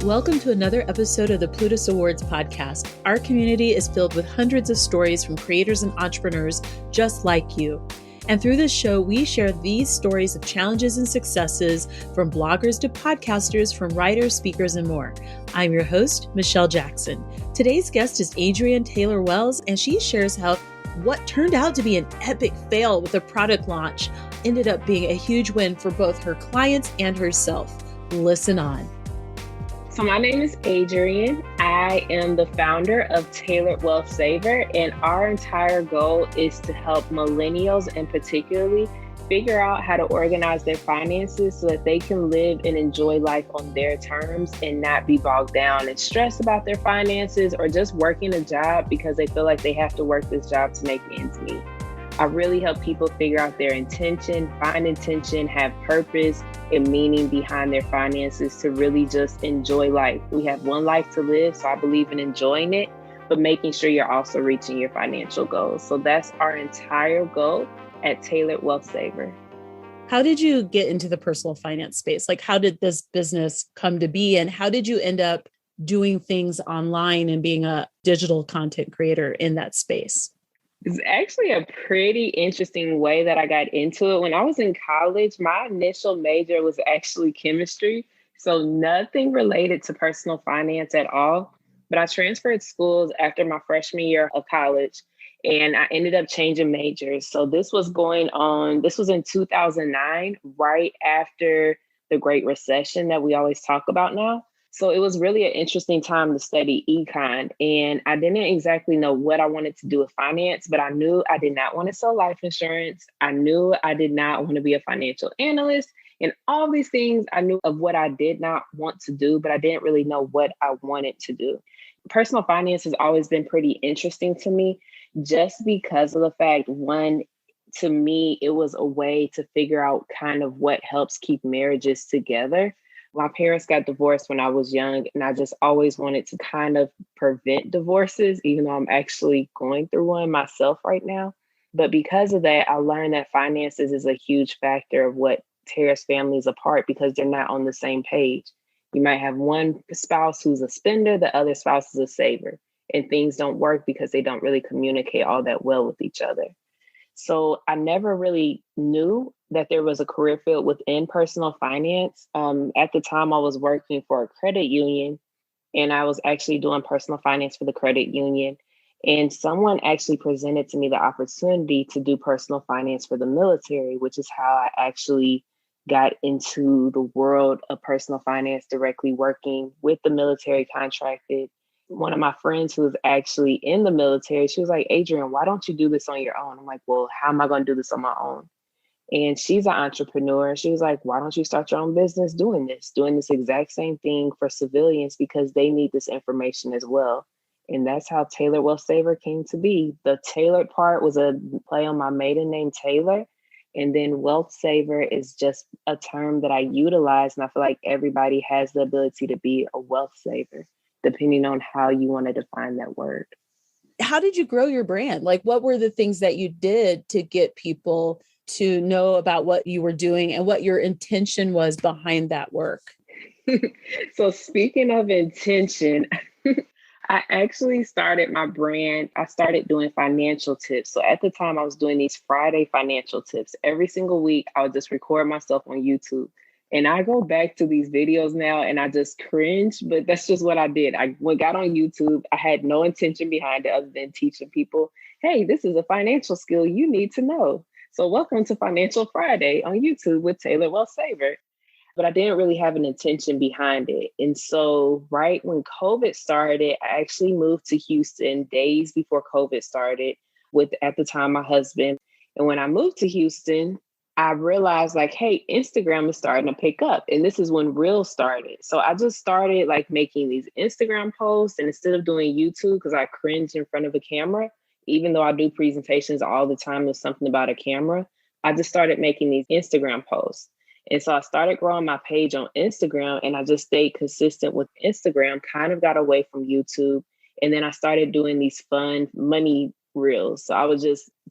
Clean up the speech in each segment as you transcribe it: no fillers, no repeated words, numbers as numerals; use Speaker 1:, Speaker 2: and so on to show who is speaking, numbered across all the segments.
Speaker 1: Welcome to another episode of the Plutus Awards podcast. Our community is filled with hundreds of stories from creators and entrepreneurs just like you. And through this show, we share these stories of challenges and successes from bloggers to podcasters, from writers, speakers, and more. I'm your host, Michelle Jackson. Today's guest is Adrienne Taylor Wells, and she shares how what turned out to be an epic fail with a product launch ended up being a huge win for both her clients and herself. Listen on.
Speaker 2: So my name is Adrienne. I am the founder of Tailored Wealth Saver, and our entire goal is to help millennials and particularly figure out how to organize their finances so that they can live and enjoy life on their terms and not be bogged down and stressed about their finances or just working a job because they feel like they have to work this job to make ends meet. I really help people figure out their intention, find intention, have purpose and meaning behind their finances to really just enjoy life. We have one life to live, so I believe in enjoying it, but making sure you're also reaching your financial goals. So that's our entire goal at Tailored Wealth Saver.
Speaker 1: How did you get into the personal finance space? Like, how did this business come to be? And how did you end up doing things online and being a digital content creator in that space?
Speaker 2: It's actually a pretty interesting way that I got into it. When I was in college, my initial major was actually chemistry, so nothing related to personal finance at all. But I transferred schools after my freshman year of college, and I ended up changing majors. So this was in 2009, right after the Great Recession that we always talk about now. So it was really an interesting time to study econ. And I didn't exactly know what I wanted to do with finance, but I knew I did not want to sell life insurance. I knew I did not want to be a financial analyst. And all these things I knew of what I did not want to do, but I didn't really know what I wanted to do. Personal finance has always been pretty interesting to me just because of the fact, one, to me, it was a way to figure out kind of what helps keep marriages together. My parents got divorced when I was young, and I just always wanted to kind of prevent divorces, even though I'm actually going through one myself right now. But because of that, I learned that finances is a huge factor of what tears families apart because they're not on the same page. You might have one spouse who's a spender, the other spouse is a saver, and things don't work because they don't really communicate all that well with each other. So I never really knew that there was a career field within personal finance. At the time, I was working for a credit union, and I was actually doing personal finance for the credit union. And someone actually presented to me the opportunity to do personal finance for the military, which is how I actually got into the world of personal finance, directly working with the military contracted. One of my friends who was actually in the military, she was like, Adrienne, why don't you do this on your own? I'm like, well, how am I going to do this on my own? And she's an entrepreneur. She was like, why don't you start your own business doing this exact same thing for civilians because they need this information as well. And that's how Tailored Wealth Saver came to be. The tailored part was a play on my maiden name, Taylor. And then Wealth Saver is just a term that I utilize. And I feel like everybody has the ability to be a wealth saver, depending on how you want to define that word.
Speaker 1: How did you grow your brand? Like, what were the things that you did to get people to know about what you were doing and what your intention was behind that work?
Speaker 2: So speaking of intention, I actually started my brand. I started doing financial tips. So at the time I was doing these Friday financial tips. Every single week, I would just record myself on YouTube. And I go back to these videos now and I just cringe, but that's just what I did. I got on YouTube. I had no intention behind it other than teaching people, hey, this is a financial skill you need to know. So welcome to Financial Friday on YouTube with Tailored Wealth Saver. But I didn't really have an intention behind it. And so right when COVID started, I actually moved to Houston days before COVID started with, at the time, my husband. And when I moved to Houston, I realized like, hey, Instagram is starting to pick up. And this is when Reels started. So I just started like making these Instagram posts. And instead of doing YouTube, because I cringe in front of a camera, even though I do presentations all the time with something about a camera, I just started making these Instagram posts. And so I started growing my page on Instagram and I just stayed consistent with Instagram, kind of got away from YouTube. And then I started doing these fun money reels. So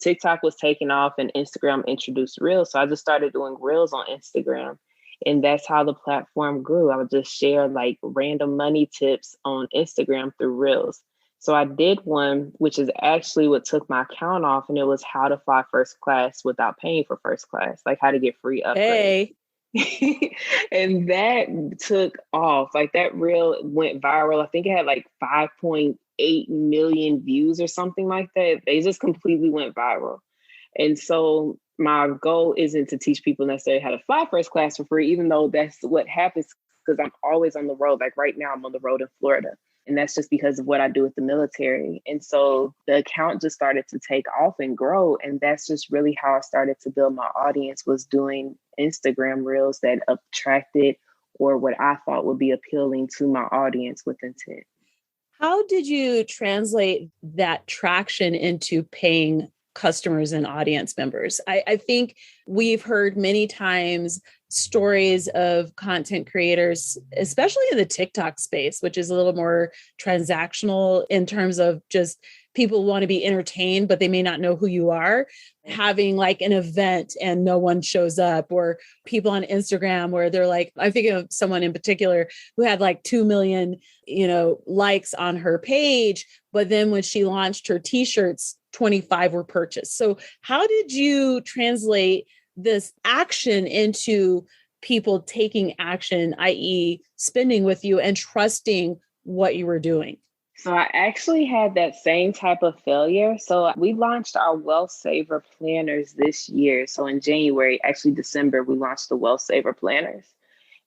Speaker 2: TikTok was taking off and Instagram introduced reels. So I just started doing reels on Instagram. And that's how the platform grew. I would just share like random money tips on Instagram through Reels. So I did one, which is actually what took my account off, and it was how to fly first class without paying for first class, like how to get free upgrades.
Speaker 1: Hey.
Speaker 2: And that took off. Like that reel went viral. I think it had like 5.8 million views or something like that. They just completely went viral. And so my goal isn't to teach people necessarily how to fly first class for free, even though that's what happens because I'm always on the road. Like right now, I'm on the road in Florida. And that's just because of what I do with the military. And so the account just started to take off and grow. And that's just really how I started to build my audience, was doing Instagram reels that attracted or what I thought would be appealing to my audience with intent.
Speaker 1: How did you translate that traction into paying customers and audience members? I think we've heard many times stories of content creators, especially in the TikTok space, which is a little more transactional in terms of just people want to be entertained, but they may not know who you are, having like an event and no one shows up, or people on Instagram where they're like, I'm thinking of someone in particular who had like 2 million, likes on her page. But then when she launched her t-shirts, 25 were purchased. So how did you translate this action into people taking action, i.e. spending with you and trusting what you were doing?
Speaker 2: So I actually had that same type of failure. So we launched our Wealth Saver planners this year. So in January, actually December, we launched the Wealth Saver planners.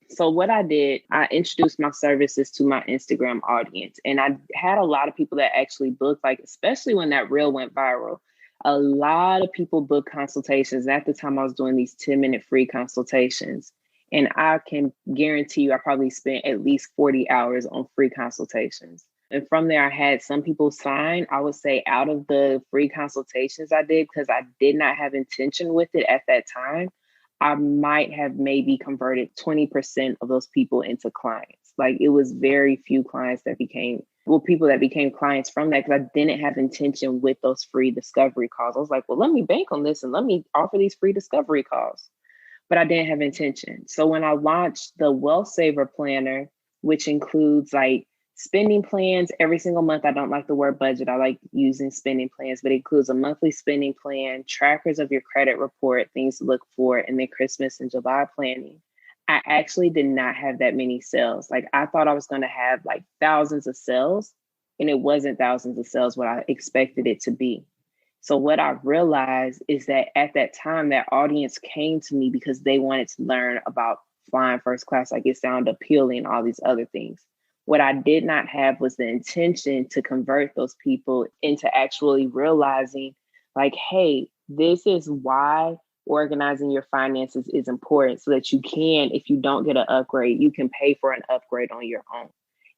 Speaker 2: So what I did, I introduced my services to my Instagram audience. And I had a lot of people that actually booked, like, especially when that reel went viral. A lot of people booked consultations. At the time, I was doing these 10-minute free consultations. And I can guarantee you, I probably spent at least 40 hours on free consultations. And from there, I had some people sign. I would say out of the free consultations I did, because I did not have intention with it at that time, I might have maybe converted 20% of those people into clients. Like it was very few clients that people that became clients from that, because I didn't have intention with those free discovery calls. I was like, well, let me bank on this and let me offer these free discovery calls. But I didn't have intention. So when I launched the Wealth Saver Planner, which includes like spending plans every single month. I don't like the word budget. I like using spending plans, but it includes a monthly spending plan, trackers of your credit report, things to look for, and then Christmas and July planning. I actually did not have that many sales. Like I thought I was going to have like thousands of sales, and it wasn't thousands of sales what I expected it to be. So what I realized is that at that time, that audience came to me because they wanted to learn about flying first class. Like it sounded appealing, all these other things. What I did not have was the intention to convert those people into actually realizing like, hey, this is why organizing your finances is important, so that you can, if you don't get an upgrade, you can pay for an upgrade on your own.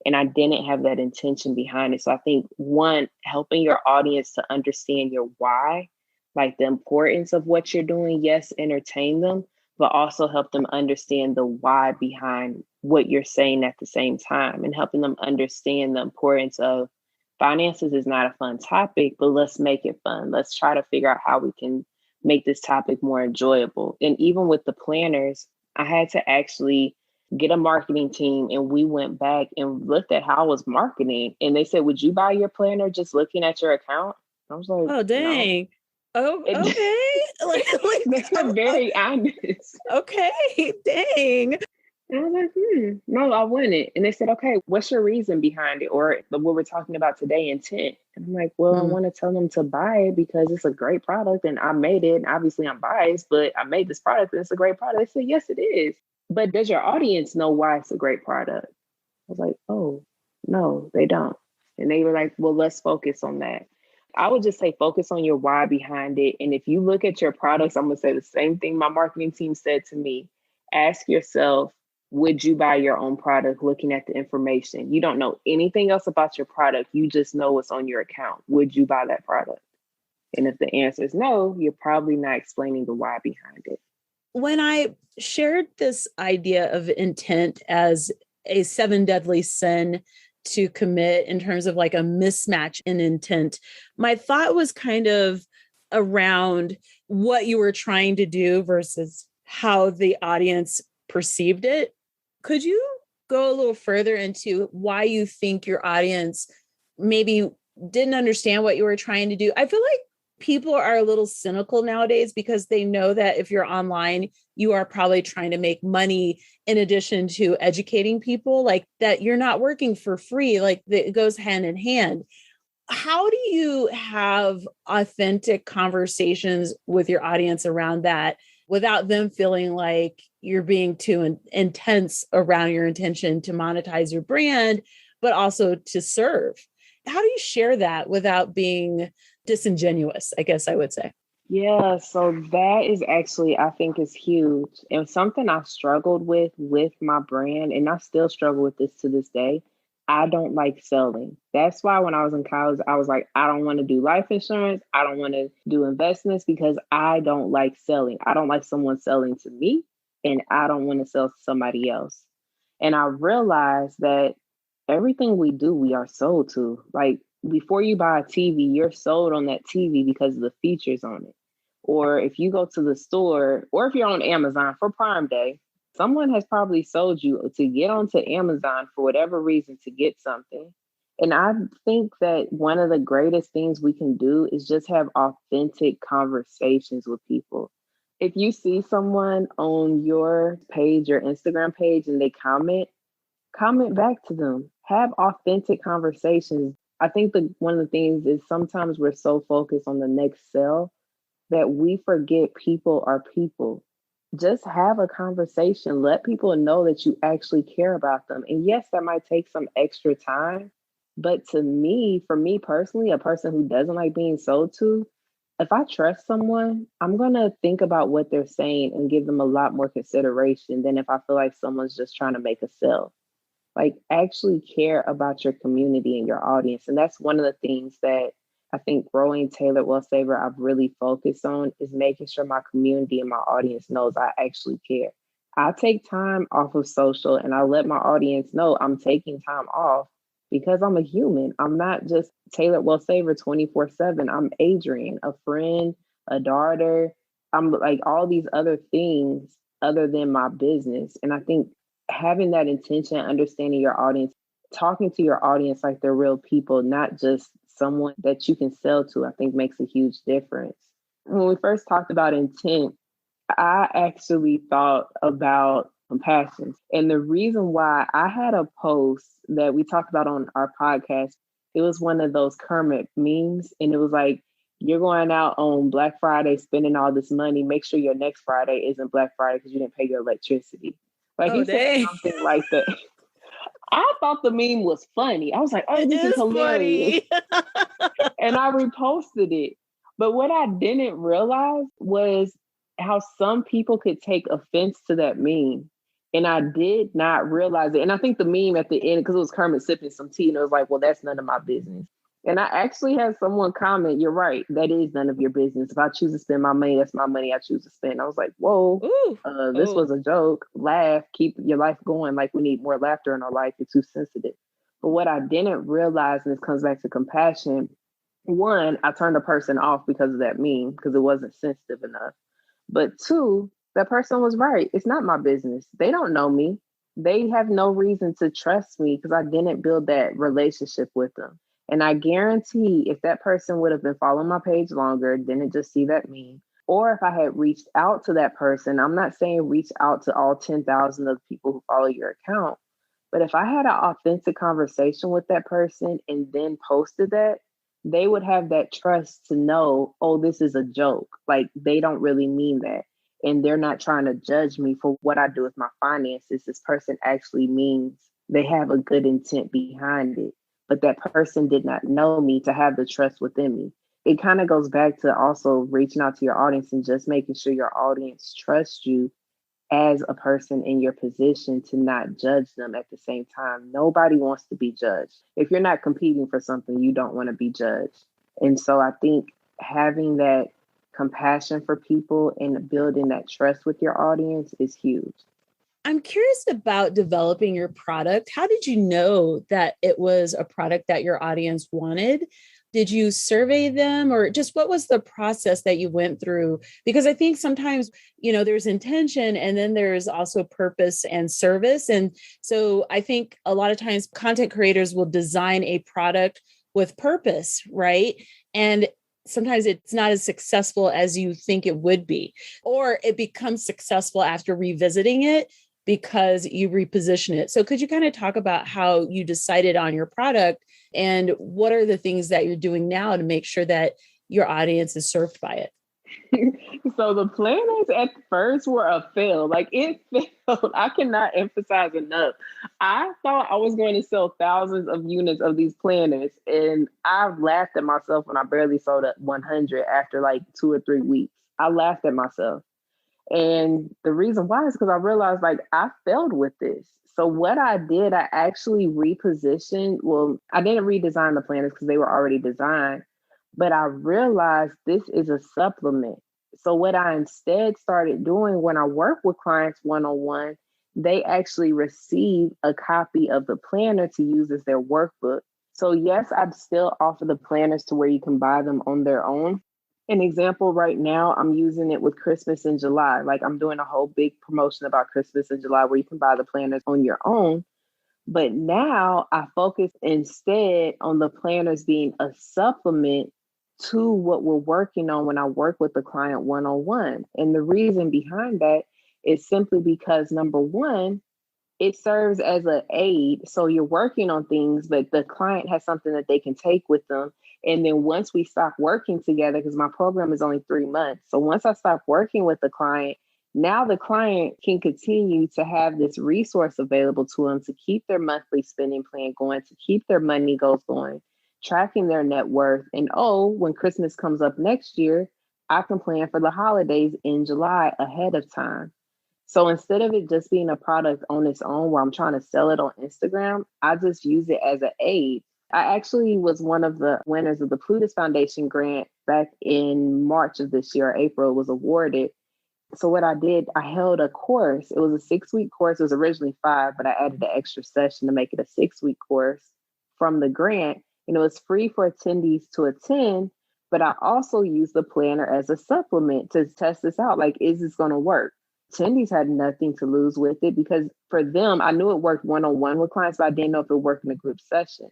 Speaker 2: And I didn't have that intention behind it. So I think one, helping your audience to understand your why, like the importance of what you're doing, yes, entertain them, but also help them understand the why behind what you're saying at the same time, and helping them understand the importance of finances is not a fun topic, but let's make it fun. Let's try to figure out how we can make this topic more enjoyable. And even with the planners, I had to actually get a marketing team, and we went back and looked at how I was marketing. And they said, would you buy your planner just looking at your account? I was like,
Speaker 1: oh, dang. No. Oh, okay.
Speaker 2: They're very honest.
Speaker 1: Okay, dang.
Speaker 2: And I was like, no, I wouldn't. And they said, okay, what's your reason behind it? Or what we're talking about today, intent. And I'm like, well, I want to tell them to buy it because it's a great product and I made it. And obviously I'm biased, but I made this product and it's a great product. They said, yes, it is. But does your audience know why it's a great product? I was like, oh, no, they don't. And they were like, well, let's focus on that. I would just say focus on your why behind it. And if you look at your products, I'm going to say the same thing my marketing team said to me. Ask yourself, would you buy your own product looking at the information? You don't know anything else about your product. You just know what's on your account. Would you buy that product? And if the answer is no, you're probably not explaining the why behind it.
Speaker 1: When I shared this idea of intent as a 7 deadly sin to commit in terms of like a mismatch in intent, my thought was kind of around what you were trying to do versus how the audience perceived it. Could you go a little further into why you think your audience maybe didn't understand what you were trying to do? I feel like people are a little cynical nowadays because they know that if you're online, you are probably trying to make money in addition to educating people, like that you're not working for free, like it goes hand in hand. How do you have authentic conversations with your audience around that without them feeling like you're being too intense around your intention to monetize your brand, but also to serve? How do you share that without being disingenuous, I guess I would say?
Speaker 2: Yeah, so that is actually, I think, is huge and something I struggled with my brand, and I still struggle with this to this day. I don't like selling. That's why when I was in college, I was like, I don't want to do life insurance. I don't want to do investments because I don't like selling. I don't like someone selling to me, and I don't want to sell to somebody else. And I realized that everything we do, we are sold to. Like before you buy a TV, you're sold on that TV because of the features on it. Or if you go to the store, or if you're on Amazon for Prime Day, someone has probably sold you to get onto Amazon for whatever reason to get something. And I think that one of the greatest things we can do is just have authentic conversations with people. If you see someone on your page, your Instagram page, and they comment back to them. Have authentic conversations. I think one of the things is sometimes we're so focused on the next sale that we forget people are people. Just have a conversation. Let people know that you actually care about them. And yes, that might take some extra time. But to me, for me personally, a person who doesn't like being sold to, if I trust someone, I'm going to think about what they're saying and give them a lot more consideration than if I feel like someone's just trying to make a sale. Like actually care about your community and your audience. And that's one of the things that I think growing Tailored Wealth Saver, I've really focused on is making sure my community and my audience knows I actually care. I take time off of social and I let my audience know I'm taking time off because I'm a human. I'm not just Tailored Wealth Saver 24/7. I'm Adrienne, a friend, a daughter. I'm like all these other things other than my business. And I think having that intention, understanding your audience, talking to your audience like they're real people, not just someone that you can sell to, I think makes a huge difference. When we first talked about intent, I actually thought about compassion. And the reason why I had a post that we talked about on our podcast, it was one of those Kermit memes. And it was like, you're going out on Black Friday spending all this money. Make sure your next Friday isn't Black Friday because you didn't pay your electricity. Like he said something like that. I thought the meme was funny. I was like, oh, this is hilarious. And I reposted it. But what I didn't realize was how some people could take offense to that meme. And I did not realize it. And I think the meme at the end, because it was Kermit sipping some tea, and it was like, well, that's none of my business. And I actually had someone comment, you're right, that is none of your business. If I choose to spend my money, that's my money I choose to spend. I was like, whoa, this was a joke. Laugh, keep your life going. Like we need more laughter in our life. You're too sensitive. But what I didn't realize, and this comes back to compassion, one, I turned a person off because of that meme, because it wasn't sensitive enough. But two, that person was right. It's not my business. They don't know me. They have no reason to trust me because I didn't build that relationship with them. And I guarantee if that person would have been following my page longer, didn't just see that meme, or if I had reached out to that person, I'm not saying reach out to all 10,000 of the people who follow your account, but if I had an authentic conversation with that person and then posted that, they would have that trust to know, oh, this is a joke. Like they don't really mean that. And they're not trying to judge me for what I do with my finances. This person actually means they have a good intent behind it. But that person did not know me to have the trust within me. It kind of goes back to also reaching out to your audience and just making sure your audience trusts you as a person in your position to not judge them at the same time. Nobody wants to be judged. If you're not competing for something, you don't want to be judged. And so I think having that compassion for people and building that trust with your audience is huge.
Speaker 1: I'm curious about developing your product. How did you know that it was a product that your audience wanted? Did you survey them, or just what was the process that you went through? Because I think sometimes, there's intention and then there's also purpose and service. And so I think a lot of times content creators will design a product with purpose, right? And sometimes it's not as successful as you think it would be, or it becomes successful after revisiting it because you reposition it. So could you kind of talk about how you decided on your product and what are the things that you're doing now to make sure that your audience is served by it?
Speaker 2: So the planners at first were a fail. Like it failed. I cannot emphasize enough. I thought I was going to sell thousands of units of these planners, and I laughed at myself when I barely sold at 100 after like 2 or 3 weeks. I laughed at myself. And the reason why is because I realized like I failed with this. So what I did, I actually repositioned. Well, I didn't redesign the planners because they were already designed, but I realized this is a supplement. So what I instead started doing when I work with clients one-on-one, they actually receive a copy of the planner to use as their workbook. So yes, I'd still offer the planners to where you can buy them on their own. An example right now, I'm using it with Christmas in July. Like I'm doing a whole big promotion about Christmas in July where you can buy the planners on your own. But now I focus instead on the planners being a supplement to what we're working on when I work with the client one-on-one. And the reason behind that is simply because number one, it serves as an aid. So you're working on things, but the client has something that they can take with them. And then once we stop working together, because my program is only 3 months. So once I stop working with the client, now the client can continue to have this resource available to them to keep their monthly spending plan going, to keep their money goals going, tracking their net worth. And when Christmas comes up next year, I can plan for the holidays in July ahead of time. So instead of it just being a product on its own where I'm trying to sell it on Instagram, I just use it as an aid. I actually was one of the winners of the Plutus Foundation grant back in March of this year. April was awarded. So what I did, I held a course. It was a 6-week course. It was originally 5, but I added an extra session to make it a 6-week course from the grant. And it was free for attendees to attend. But I also used the planner as a supplement to test this out. Like, is this going to work? Attendees had nothing to lose with it because for them, I knew it worked one-on-one with clients, but I didn't know if it worked in a group session.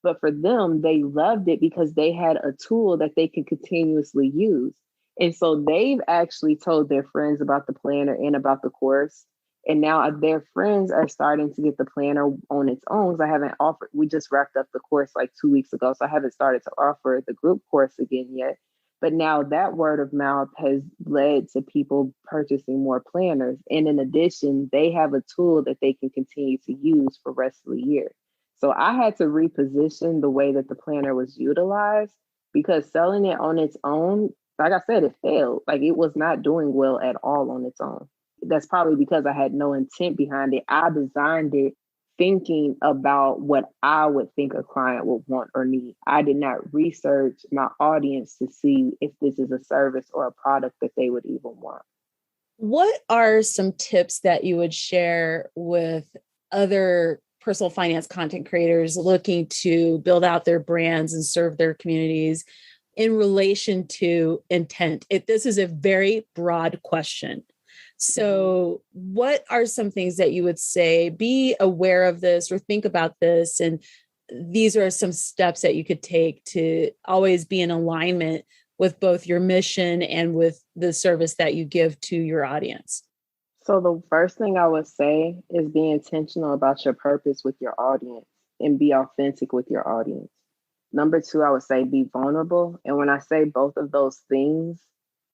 Speaker 2: But for them, they loved it because they had a tool that they could continuously use. And so they've actually told their friends about the planner and about the course. And now their friends are starting to get the planner on its own. I haven't offered, we just wrapped up the course like 2 weeks ago. So I haven't started to offer the group course again yet. But now that word of mouth has led to people purchasing more planners. And in addition, they have a tool that they can continue to use for the rest of the year. So I had to reposition the way that the planner was utilized because selling it on its own, like I said, it failed. Like it was not doing well at all on its own. That's probably because I had no intent behind it. I designed it thinking about what I would think a client would want or need. I did not research my audience to see if this is a service or a product that they would even want.
Speaker 1: What are some tips that you would share with other personal finance content creators looking to build out their brands and serve their communities in relation to intent? This is a very broad question. So what are some things that you would say, be aware of this or think about this? And these are some steps that you could take to always be in alignment with both your mission and with the service that you give to your audience.
Speaker 2: So the first thing I would say is be intentional about your purpose with your audience and be authentic with your audience. Number 2, I would say be vulnerable. And when I say both of those things,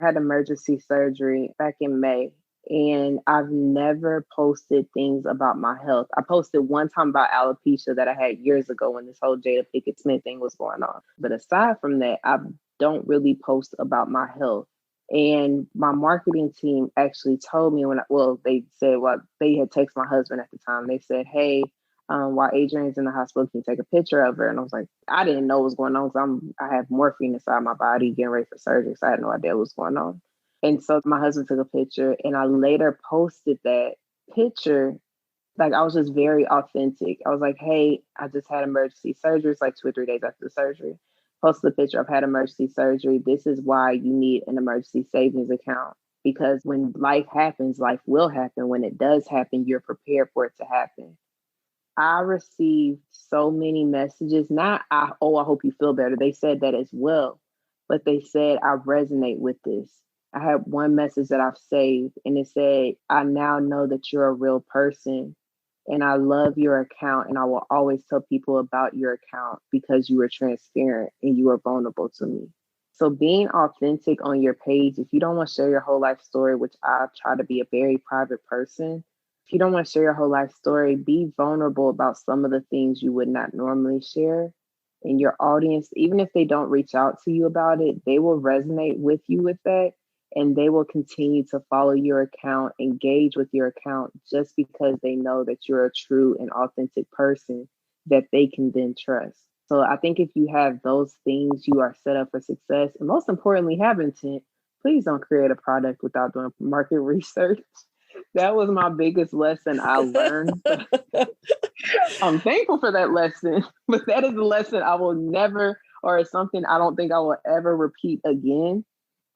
Speaker 2: I had emergency surgery back in May. And I've never posted things about my health. I posted one time about alopecia that I had years ago when this whole Jada Pinkett Smith thing was going on. But aside from that, I don't really post about my health. And my marketing team actually told me they had texted my husband at the time. They said, hey, while Adrian's in the hospital, can you take a picture of her? And I was like, I didn't know what was going on because I have morphine inside my body getting ready for surgery. So I had no idea what was going on. And so my husband took a picture and I later posted that picture. Like I was just very authentic. I was like, hey, I just had emergency surgery. It's like 2 or 3 days after the surgery. posted a picture, I've had emergency surgery. This is why you need an emergency savings account. Because when life happens, life will happen. When it does happen, you're prepared for it to happen. I received so many messages, not, I hope you feel better. They said that as well, but they said, I resonate with this. I had one message that I've saved, and it said, I now know that you're a real person, and I love your account, and I will always tell people about your account because you were transparent and you were vulnerable to me. So being authentic on your page, if you don't want to share your whole life story, which I try to be a very private person, if you don't want to share your whole life story, be vulnerable about some of the things you would not normally share. And your audience, even if they don't reach out to you about it, they will resonate with you with that. And they will continue to follow your account, engage with your account, just because they know that you're a true and authentic person that they can then trust. So I think if you have those things, you are set up for success. And most importantly, have intent. Please don't create a product without doing market research. That was my biggest lesson I learned. I'm thankful for that lesson, but that is a lesson I will never, or it's something I don't think I will ever repeat again.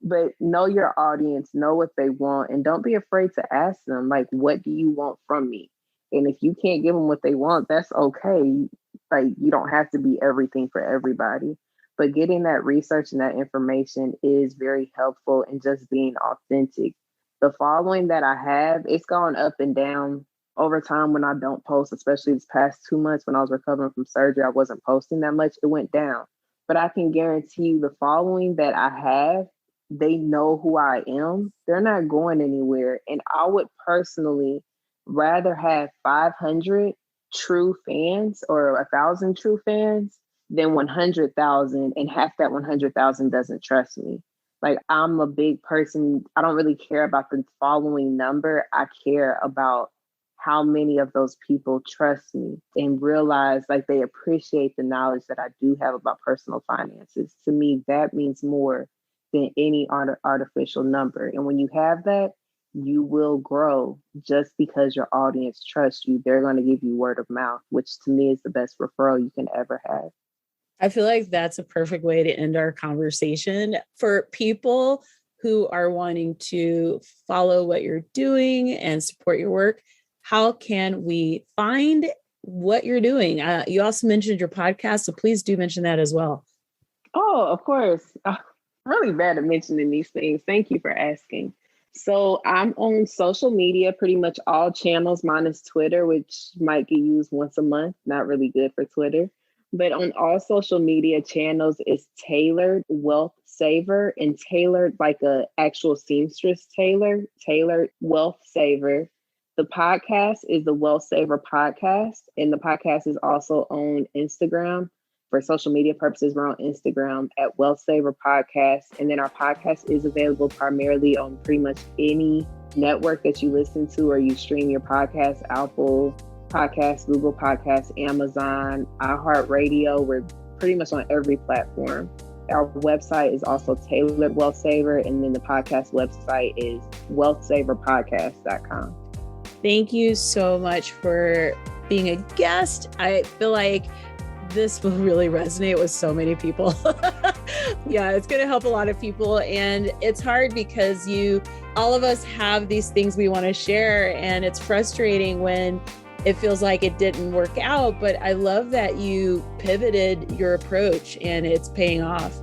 Speaker 2: But know your audience, know what they want, and don't be afraid to ask them, like, what do you want from me? And if you can't give them what they want, that's okay. Like, you don't have to be everything for everybody. But getting that research and that information is very helpful, and just being authentic. The following that I have, it's gone up and down over time when I don't post, especially this past 2 months when I was recovering from surgery. I wasn't posting that much. It went down. But I can guarantee you the following that I have, they know who I am. They're not going anywhere. And I would personally rather have 500 true fans or 1,000 true fans than 100,000, and half that 100,000 doesn't trust me. Like, I'm a big person. I don't really care about the following number. I care about how many of those people trust me and realize, like, they appreciate the knowledge that I do have about personal finances. To me, that means more than any artificial number. And when you have that, you will grow. Just because your audience trusts you, they're going to give you word of mouth, which to me is the best referral you can ever have.
Speaker 1: I feel like that's a perfect way to end our conversation. For people who are wanting to follow what you're doing and support your work, how can we find what you're doing? You also mentioned your podcast, so please do mention that as well.
Speaker 2: Oh, of course. I'm really bad at mentioning these things. Thank you for asking. So I'm on social media, pretty much all channels minus Twitter, which might get used once a month. Not really good for Twitter. But on all social media channels, it's Tailored Wealth Saver, and tailored like a actual seamstress tailor, Tailored Wealth Saver. The podcast is the Wealth Saver Podcast, and the podcast is also on Instagram. For social media purposes, we're on Instagram at Wealth Saver Podcast. And then our podcast is available primarily on pretty much any network that you listen to or you stream your podcast: Apple Podcasts, Google Podcasts, Amazon, iHeartRadio. We're pretty much on every platform. Our website is also Tailored Wealth Saver, and then the podcast website is wealthsaverpodcast.com.
Speaker 1: Thank you so much for being a guest. I feel like this will really resonate with so many people. Yeah, it's going to help a lot of people. And it's hard because all of us have these things we want to share, and it's frustrating when it feels like it didn't work out. But I love that you pivoted your approach and it's paying off.